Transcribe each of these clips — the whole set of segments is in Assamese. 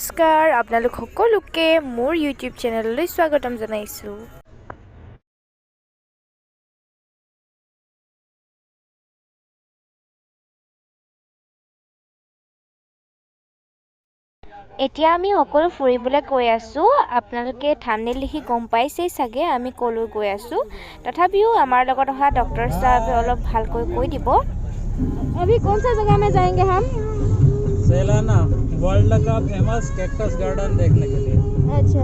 নমস্কাৰ আপোনালোক সকলোকে মোৰ ইউটিউব চেনেললৈ স্বাগতম জনাইছোঁ। এতিয়া আমি সকলো ফুৰিবলৈ গৈ আছোঁ। আপোনালোকে থাম্বনেইল দেখি গম পাইছেই চাগে আমি ক'লৈ গৈ আছোঁ। তথাপিও আমাৰ লগত অহা ডক্টৰ সাহেবে অলপ ভালকৈ কৈ দিব। अभी कौन सा जगह में जाएंगे हम? सेलाना वर्ल्ड का फेमस कैक्टस गार्डन देखने के लिए। अच्छा।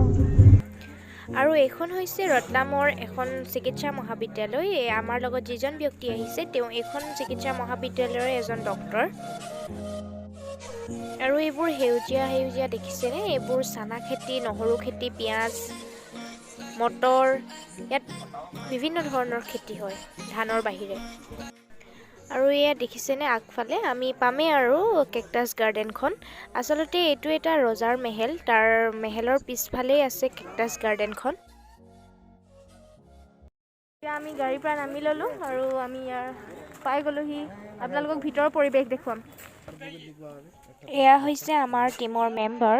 আৰু এইখন হৈছে ৰত্নামৰ এখন চিকিৎসা মহাবিদ্যালয়। আমাৰ লগত যিজন ব্যক্তি আহিছে তেওঁ এইখন চিকিৎসা মহাবিদ্যালয়ৰ এজন ডক্টৰ। আৰু এইবোৰ সেউজীয়া সেউজীয়া দেখিছেনে? এইবোৰ চানা খেতি, নহৰু খেতি, পিঁয়াজ, মটৰ, ইয়াত বিভিন্ন ধৰণৰ খেতি হয় ধানৰ বাহিৰে। আৰু এয়া দেখিছেনে আগফালে আমি পামেই আৰু কেকটাছ গাৰ্ডেনখন। আচলতে এইটো এটা ৰজাৰ মেহেল, তাৰ মেহেলৰ পিছফালেই আছে কেকটাছ গাৰ্ডেনখন। এতিয়া আমি গাড়ীৰ পৰা নামি ল'লোঁ আৰু আমি ইয়াৰ পাই গ'লোহি। আপোনালোকক ভিতৰৰ পৰিৱেশ দেখুৱাম। এয়া হৈছে আমাৰ টীমৰ মেম্বাৰ।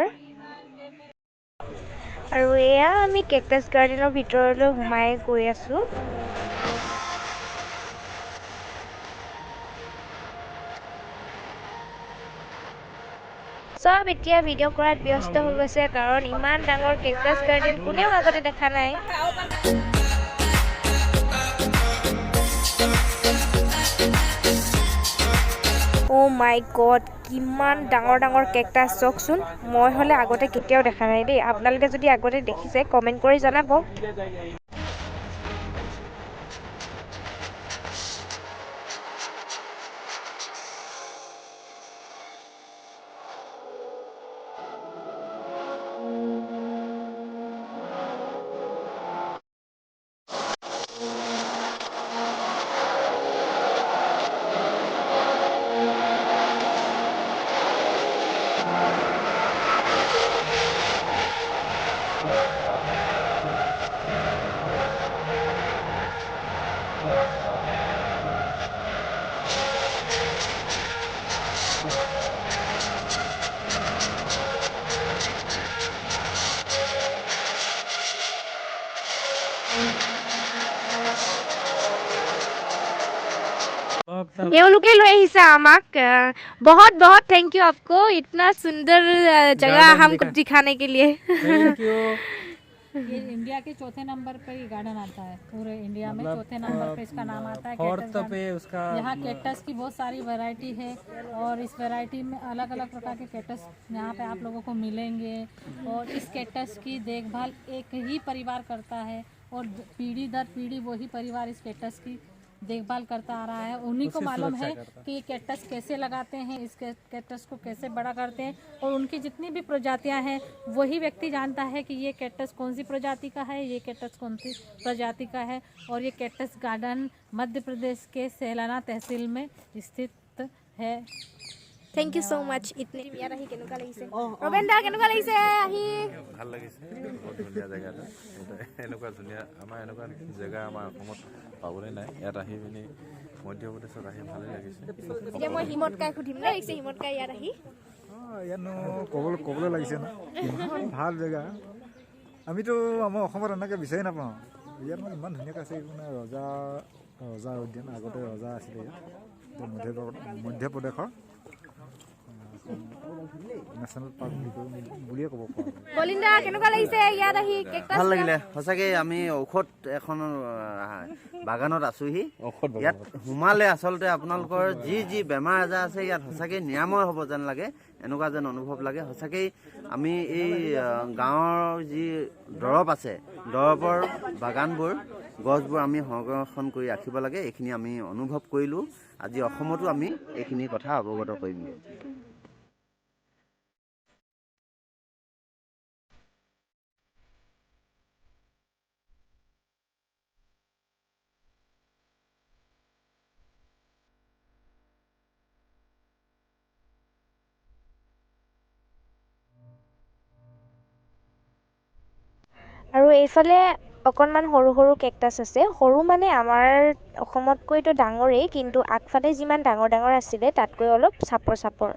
আৰু এয়া আমি কেকটাছ গাৰ্ডেনৰ ভিতৰলৈ সোমাই গৈ আছোঁ। চব এতিয়া ভিডিঅ' কৰাত ব্যস্ত হৈ গৈছে, কাৰণ ইমান ডাঙৰ কেকটাছ গাৰ্ডেন কোনেও আগতে দেখা নাই। অ' মাই গড, কিমান ডাঙৰ ডাঙৰ কেকটাছ চাওকচোন। মই হ'লে আগতে কেতিয়াও দেখা নাই দেই। আপোনালোকে যদি আগতে দেখিছে কমেণ্ট কৰি জনাব। एवलुके ले আহিছে আমাক। बहुत बहुत थैंक यू आपको इतना सुंदर जगह हमको दिखाने के लिए। Thank you. ये इंडिया के चौथे नंबर पर ये गार्डन आता है, पूरे इंडिया में चौथे नंबर पे इसका नाम आता है फोर्थ पे उसका यहाँ कैक्टस की बहुत सारी वैरायटी है और इस वैरायटी में अलग अलग प्रकार के कैक्टस यहाँ पे आप लोगों को मिलेंगे। और इस कैक्टस की देखभाल एक ही परिवार करता है और पीढ़ी दर पीढ़ी वही परिवार इस कैक्टस की देखभाल करता आ रहा है। उन्हीं को मालूम है कि ये कैक्टस कैसे लगाते हैं, इस कैक्टस को कैसे बड़ा करते हैं, और उनकी जितनी भी प्रजातियां हैं वही व्यक्ति जानता है कि ये कैक्टस कौन सी प्रजाति का है, ये कैक्टस कौन सी प्रजाति का है। और ये कैक्टस गार्डन मध्य प्रदेश के सेलाना तहसील में स्थित है। Thank you so much. इतने यार आही केनुका লাগিছে ৰবেন্দা কেনুকা লাগিছে আহি? ভাল লাগিছে, বহুত ধুনীয়া জেগা এটা। এনেকুৱা ধুনীয়া আমাৰ এনেকুৱা জেগা আমাৰ অসমত পাবলৈ নাই। ইয়াত আহি পিনি মধ্যপ্ৰদেশত আহি ভালেই লাগিছে। এতিয়া মই হিমতকাই সুধিম ন, লাগিছে হিমতকাই ইয়াত আহি? ইয়াতনো ক'বলৈ লাগিছে না, ইমান ভাল জেগা। আমিতো আমাৰ অসমত এনেকৈ বিচাৰি নাপাওঁ। ইয়াত মানে ইমান ধুনীয়াকৈ আছে। মানে ৰজা উদ্যান, আগতে ৰজা আছিলে ইয়াত, মধ্যপ্ৰদেশৰ নেশ্যনেল পাৰ্ক বুলিয়ে ক'ব পাৰোঁ। বলিন্দা কেনেকুৱা লাগিছে ইয়াত আহি? ভাল লাগিলে সঁচাকে। আমি ঔষধ এখন বাগানত আছোহি। ইয়াত সোমালে আচলতে আপোনালোকৰ যি যি বেমাৰ আজাৰ আছে ইয়াত সঁচাকে নিৰাময় হ'ব যেন লাগে, এনেকুৱা যেন অনুভৱ লাগে। সঁচাকেই আমি এই গাঁৱৰ যি দৰৱ আছে, দৰৱৰ বাগানবোৰ, গছবোৰ আমি সংৰক্ষণ কৰি ৰাখিব লাগে। এইখিনি আমি অনুভৱ কৰিলোঁ। আজি অসমতো আমি এইখিনি কথা অৱগত কৰিম। আৰু এইফালে অকণমান সৰু সৰু কেকটাছ আছে। সৰু মানে আমাৰ অসমতকৈতো ডাঙৰেই, কিন্তু আগফালে যিমান ডাঙৰ ডাঙৰ আছিলে তাতকৈ অলপ চাপৰ চাপৰ।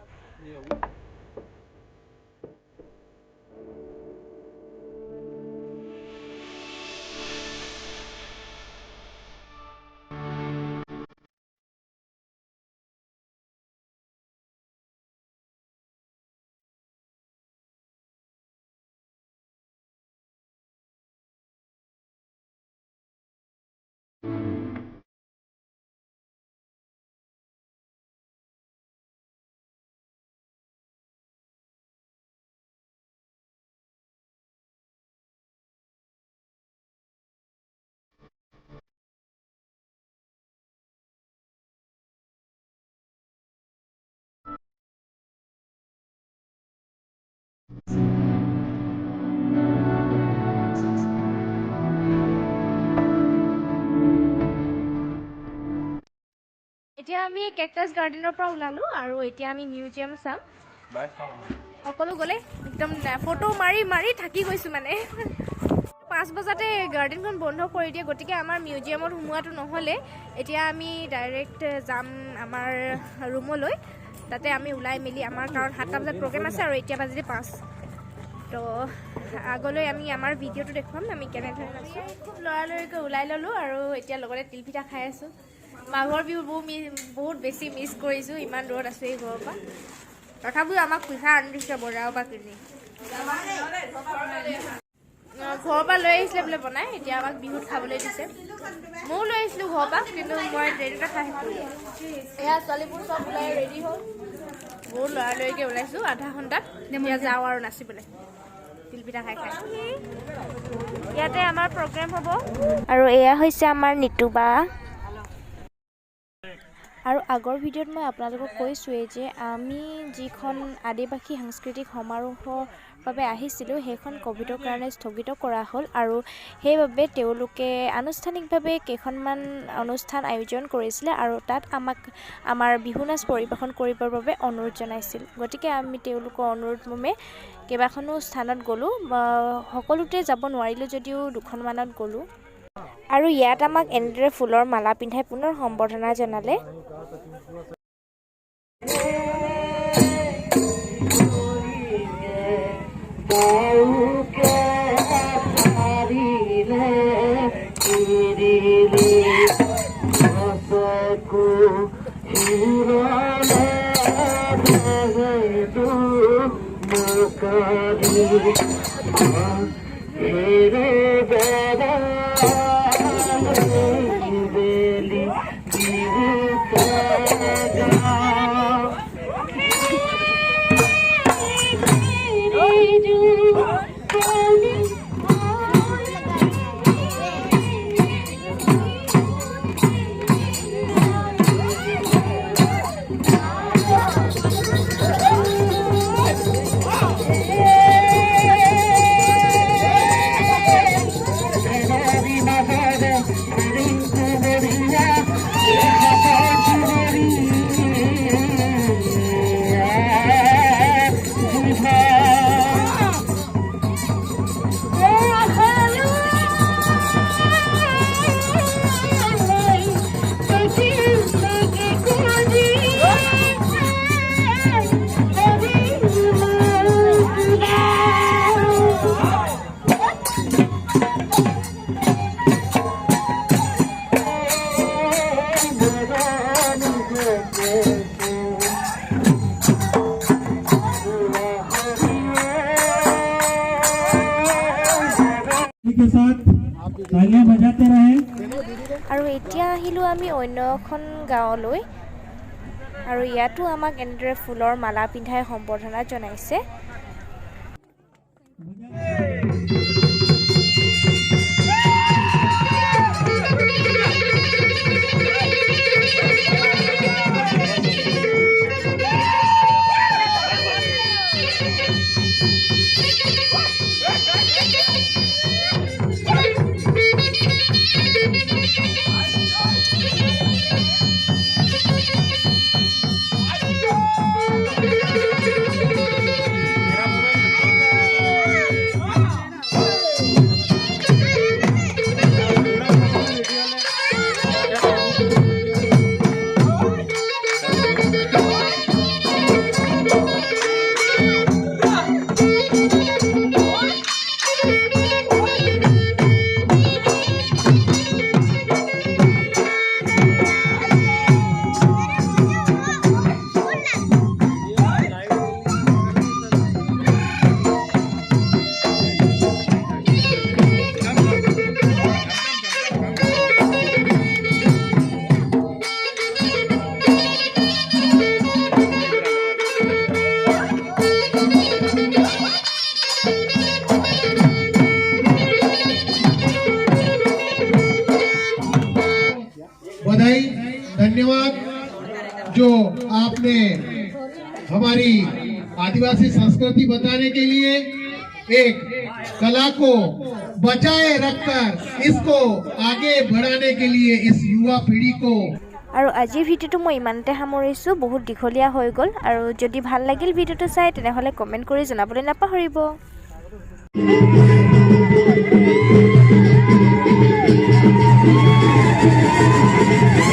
এতিয়া আমি কেকটাছ গাৰ্ডেনৰ পৰা ওলালোঁ আৰু এতিয়া আমি মিউজিয়াম চাম। সকলো গ'লে একদম ফটো মাৰি মাৰি থাকি গৈছোঁ মানে 5 বজাতে গাৰ্ডেনখন বন্ধ কৰি দিয়ে, গতিকে আমাৰ মিউজিয়ামত সোমোৱাটো নহ'লে এতিয়া আমি ডাইৰেক্ট যাম আমাৰ ৰুমলৈ। তাতে আমি ওলাই মেলি আমাৰ কাৰণ 7টা বজাত প্ৰগ্ৰেম আছে আৰু এতিয়া বাজিলে 5। তো আগলৈ আমি আমাৰ ভিডিঅ'টো দেখুৱাম আমি কেনেধৰণে আছোঁ। খুব লৰালৰিকৈ ওলাই ল'লোঁ আৰু এতিয়া লগতে তিলপিঠা খাই আছোঁ। মাঘৰ বিহু বহুত বেছি মিছ কৰিছোঁ, ইমান দূৰত আছোঁ এই ঘৰৰ পৰা। তথাপিও আমাক পিঠা আনি দিছে বজাৰৰ পৰা কিনি, ঘৰৰ পৰা লৈ আহিছিলে বোলে বনাই, এতিয়া আমাক বিহুত খাবলৈ দিছে। ময়ো লৈ আহিছিলোঁ ঘৰৰ পৰা, কিন্তু মই ট্ৰেইনতে খাই আহিলোঁ। এয়া ছোৱালীবোৰ চব ওলাই ৰেডি হ'ল, বহুত লৰালৰিকৈ ওলাইছোঁ আধা ঘণ্টাত। এতিয়া যাওঁ আৰু নাচিবলৈ তিলপিঠা খাই খাই। ইয়াতে আমাৰ প্ৰগ্ৰেম হ'ব আৰু এয়া হৈছে আমাৰ নিতুবা। আৰু আগৰ ভিডিঅ'ত মই আপোনালোকক কৈছোঁৱেই যে আমি যিখন আদিবাসী সাংস্কৃতিক সমাৰোহৰ বাবে আহিছিলোঁ সেইখন ক'ভিডৰ কাৰণে স্থগিত কৰা হ'ল আৰু সেইবাবে তেওঁলোকে আনুষ্ঠানিকভাৱে কেইখনমান অনুষ্ঠান আয়োজন কৰিছিলে আৰু তাত আমাক আমাৰ বিহু নাচ পৰিৱেশন কৰিবৰ বাবে অনুৰোধ জনাইছিল। গতিকে আমি তেওঁলোকৰ অনুৰোধ মৰ্মে কেইবাখনো স্থানত গ'লোঁ, সকলোতে যাব নোৱাৰিলোঁ যদিও 2খনমানত গ'লোঁ। আৰু ইয়াত আমাক এনেদৰে ফুলৰ মালা পিন্ধাই পুনৰ সম্বৰ্ধনা জনালে। আৰু এতিয়া আহিলোঁ আমি অন্য এখন গাঁৱলৈ আৰু ইয়াতো আমাক এনেদৰে ফুলৰ মালা পিন্ধাই সম্বৰ্ধনা জনাইছে। आपने हमारी आदिवासी संस्कृति बताने के लिए एक कला को बचाए रखकर इसको आगे बढ़ाने के लिए इस युवा पीढ़ी को আৰু আজিৰ ভিডিঅ'টো মই ইমানতে সামৰিছোঁ বহুত দীঘলীয়া হৈ গ'ল আৰু যদি ভাল লাগিল ভিডিঅ'টো চাই তেনেহ'লে কমেণ্ট কৰি জনাবলৈ নাপাহৰিব